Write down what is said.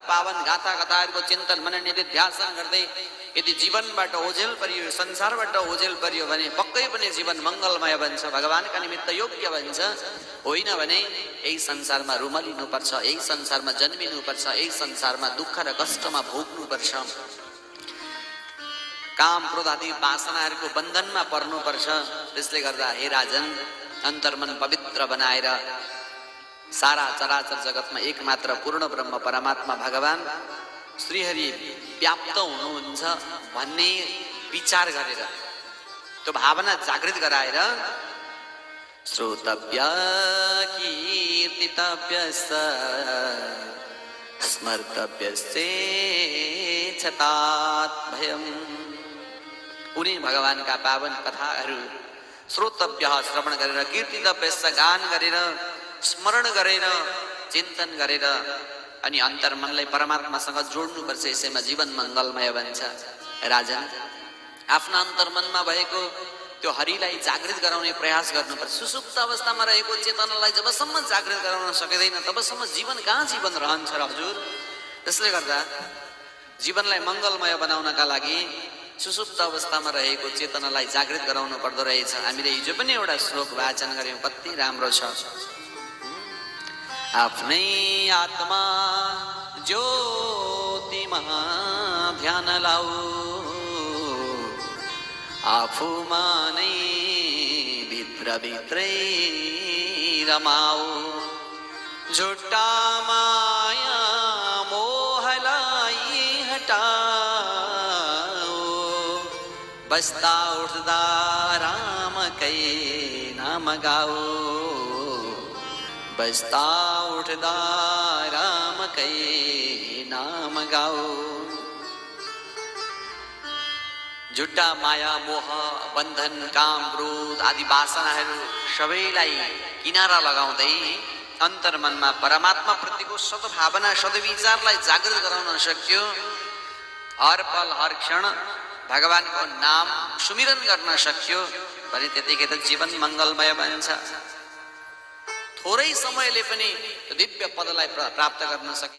पावन गाथा कथाहरूको चिन्तन मनन निधिध्यासन गर्दै यदि जीवनबाट ओझेल परियो, संसारबाट ओझेल परियो भने पक्कै पनि जीवन मङ्गलमय बन्छ, भगवानका निमित्त योग्य बन्छ। होइन भने यही संसारमा रुमलिनुपर्छ, यही संसारमा जन्मिनुपर्छ, यही संसारमा दुःख र कष्टमा भोग्नुपर्छ, काम क्रोध आदि वासनाहरूको बन्धनमा पर्नुपर्छ। त्यसले गर्दा हे राजन, अन्तर्मन पवित्र बनाएर सारा चराचर जगतमा एकमात्र पूर्ण ब्रह्म परमात्मा भगवान श्रीहरि व्याप्त हुनुहुन्छ भन्ने विचार गरेर, त्यो भावना जागृत गराएर श्रोतव्य कीर्तितव्यश्च स्मर्तव्यश्चेच्छतात् भयम्। उनी भगवानका पावन कथाहरू श्रोतव्य श्रवण गरेर, कीर्तितव्यश्च गान गरेर, स्मरण गरेर, चिन्तन गरेर अनि अन्तर्मनलाई परमात्मासँग जोड्नुपर्छ। यसैमा जीवन मङ्गलमय बन्छ। राजन, आफ्ना अन्तर्मनमा भएको त्यो हरिलाई जागृत गराउने प्रयास गर्नुपर्छ। सुसुप्त अवस्थामा रहेको चेतनालाई जबसम्म जागृत गराउन सकिँदैन तबसम्म जीवन कहाँ जीवन रहन्छ र हजुर। त्यसले गर्दा जीवनलाई मङ्गलमय बनाउनका लागि सुसुप्त अवस्थामा रहेको चेतनालाई जागृत गराउनु पर्दो रहेछ। हामीले हिजो पनि एउटा श्लोक वाचन गर्यौं, कति राम्रो छ। आफ्नै आत्मा ज्योतिमा ध्यान लाऊ, आफूमा नै भित्रभित्रै रमाऊ, झुट्टा माया मोहलाई हटाऊ, बस्दा उठ्दा रामकै नाम गाऊ, बस्दा उठ्दा रामकै नाम गाऊ। झुट्टा माया मोह बन्धन काम क्रोध आदि वासनाहरू सबैलाई किनारा लगाउँदै अन्तर्मनमा परमात्मा प्रतिको सद्भावना सद्विचारलाई जागृत गराउन सक्यो। हर पल हर क्षण भगवानको नाम सुमिरन गर्न सक्यो भने त्यतिकै त जीवन मङ्गलमय बन्छ। थोरै समयले पनि दिव्य पदलाई प्राप्त गर्न सकिन्छ।